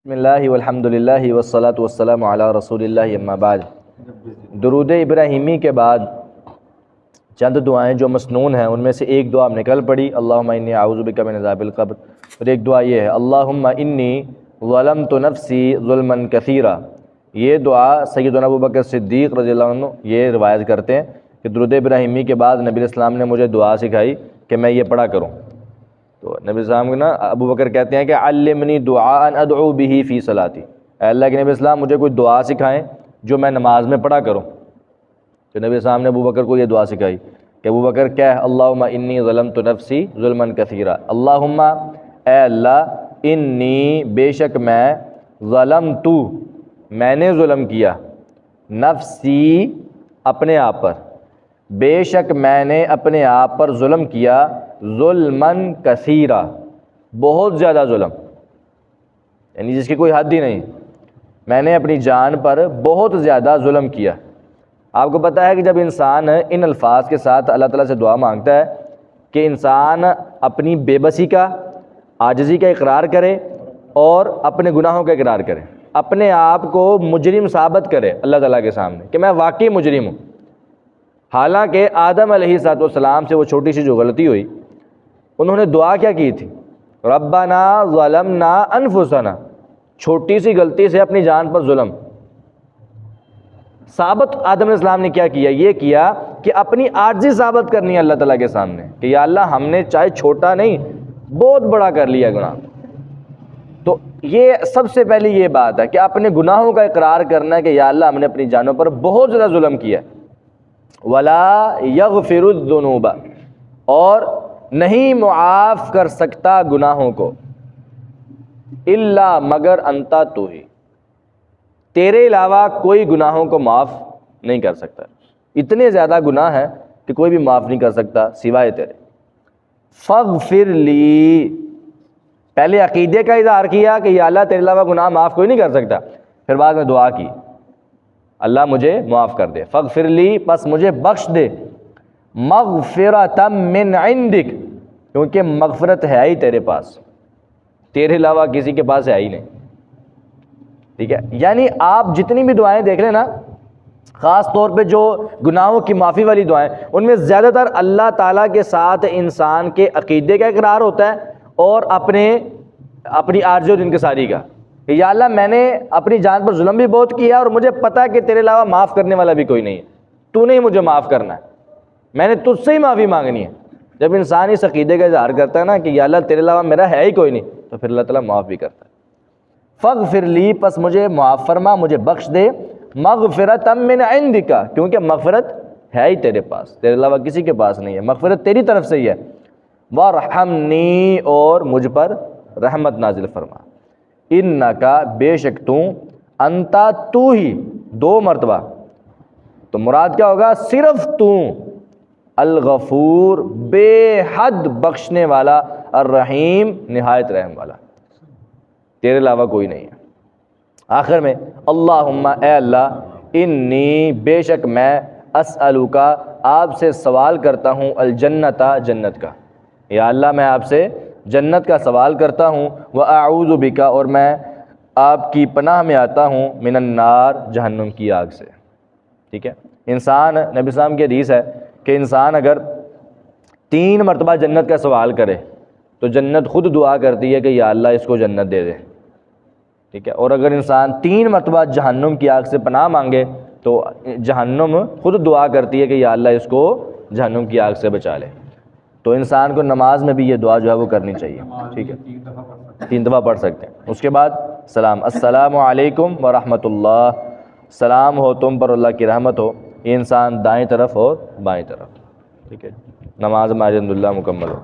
بسم اللہ والحمد للہ والصلاة والسلام علی رسول اللہ اما بعد۔ درود ابراہیمی کے بعد چند دعائیں جو مسنون ہیں ان میں سے ایک دعا نکل پڑی، اللہم انی اعوذ بک من عذاب القبر، اور ایک دعا یہ ہے اللہم انی ظلمت نفسی ظلما کثیرا۔ یہ دعا سیدنا ابوبکر صدیق رضی اللہ عنہ یہ روایت کرتے ہیں کہ درود ابراہیمی کے بعد نبی اسلام نے مجھے دعا سکھائی کہ میں یہ پڑھا کروں۔ تو نبی اسلام نا ابو بکر کہتے ہیں کہ علمنی دعاء ادعو بہ فی صلاتی، اے اللہ کے نبی اسلام مجھے کوئی دعا سکھائیں جو میں نماز میں پڑھا کروں۔ تو نبی اسلام نے ابو بکر کو یہ دعا سکھائی کہ ابو بکر کہہ اللہم انی ظلمت نفسی ظلما کثیرا، اللہم اے اللہ انی بے شک میں ظلمت میں نے ظلم کیا، نفسی اپنے آپ پر، بے شک میں نے اپنے آپ پر ظلم کیا، ظلماً کثیرا بہت زیادہ ظلم، یعنی جس کی کوئی حد ہی نہیں، میں نے اپنی جان پر بہت زیادہ ظلم کیا۔ آپ کو پتہ ہے کہ جب انسان ان الفاظ کے ساتھ اللہ تعالیٰ سے دعا مانگتا ہے کہ انسان اپنی بے بسی کا، عاجزی کا اقرار کرے اور اپنے گناہوں کا اقرار کرے، اپنے آپ کو مجرم ثابت کرے اللہ تعالیٰ کے سامنے کہ میں واقعی مجرم ہوں۔ حالانکہ آدم علیہ السلام سے وہ چھوٹی سی جو غلطی ہوئی، انہوں نے دعا کیا کی تھی؟ ربنا ظلمنا انفسنا، چھوٹی سی غلطی سے اپنی جان پر ظلم ثابت آدم علیہ السلام نے کیا کیا؟ یہ کیا کہ اپنی عاجزی ثابت کرنی ہے اللہ تعالیٰ کے سامنے کہ یا اللہ ہم نے چاہے چھوٹا نہیں بہت بڑا کر لیا گناہ۔ تو یہ سب سے پہلی یہ بات ہے کہ اپنے گناہوں کا اقرار کرنا ہے کہ یا اللہ ہم نے اپنی جانوں پر بہت زیادہ ظلم کیا ہے۔ وَلَا يَغْفِرُ الذُّنُوبَ، اور نہیں معاف کر سکتا گناہوں کو، الا مگر انتا تو ہی، تیرے علاوہ کوئی گناہوں کو معاف نہیں کر سکتا۔ اتنے زیادہ گناہ ہیں کہ کوئی بھی معاف نہیں کر سکتا سوائے تیرے۔ فاغفر لی، پہلے عقیدے کا اظہار کیا کہ یا اللہ تیرے علاوہ گناہ معاف کوئی نہیں کر سکتا، پھر بعد میں دعا کی اللہ مجھے معاف کر دے، فاغفر لی پس مجھے بخش دے، مغفرۃ من عندک، کیونکہ مغفرت ہے ہی تیرے پاس، تیرے علاوہ کسی کے پاس ہے ہی نہیں۔ ٹھیک ہے، یعنی آپ جتنی بھی دعائیں دیکھ لیں نا، خاص طور پہ جو گناہوں کی معافی والی دعائیں، ان میں زیادہ تر اللہ تعالیٰ کے ساتھ انسان کے عقیدے کا اقرار ہوتا ہے اور اپنی عاجزی اور انکساری کا کہ یا اللہ میں نے اپنی جان پر ظلم بھی بہت کیا اور مجھے پتہ ہے کہ تیرے علاوہ معاف کرنے والا بھی کوئی نہیں ہے، تو نے ہی مجھے معاف کرنا ہے، میں نے تجھ سے ہی معافی مانگنی ہے۔ جب انسان اس عقیدے کا اظہار کرتا ہے نا کہ یا اللہ تیرے علاوہ میرا ہے ہی کوئی نہیں، تو پھر اللہ تعالیٰ معاف بھی کرتا ہے۔ فاغفر لی پس مجھے معاف فرما، مجھے بخش دے، مغفرۃ من عندک، کیونکہ مغفرت ہے ہی تیرے پاس، تیرے علاوہ کسی کے پاس نہیں ہے، مغفرت تیری طرف سے ہی ہے۔ وارحمنی، اور مجھ پر رحمت نازل فرما، انکا بے شک تو، انتا تو ہی، دو مرتبہ، تو مراد کیا ہوگا؟ صرف تو، الغفور بے حد بخشنے والا، الرحیم نہایت رحم والا، تیرے علاوہ کوئی نہیں ہے۔ آخر میں اللہم اے اللہ، انی بے شک میں، اسألوکا آپ سے سوال کرتا ہوں، الجنت جنت کا، یا اللہ میں آپ سے جنت کا سوال کرتا ہوں، واعوذ بک اور میں آپ کی پناہ میں آتا ہوں، من النار جہنم کی آگ سے۔ ٹھیک ہے، انسان، نبی اسلام کی حدیث ہے کہ انسان اگر 3 مرتبہ جنت کا سوال کرے تو جنت خود دعا کرتی ہے کہ یا اللہ اس کو جنت دے دے۔ ٹھیک ہے، اور اگر انسان 3 مرتبہ جہنم کی آگ سے پناہ مانگے تو جہنم خود دعا کرتی ہے کہ یا اللہ اس کو جہنم کی آگ سے بچا لے۔ تو انسان کو نماز میں بھی یہ دعا جو ہے وہ کرنی چاہیے۔ ٹھیک ہے، 3 دفعہ پڑھ سکتے ہیں۔ اس کے بعد سلام، السلام علیکم ورحمۃ اللہ، سلام ہو تم پر اللہ کی رحمت ہو، یہ انسان دائیں طرف اور بائیں طرف۔ ٹھیک ہے، نماز الحمدللہ مکمل ہو۔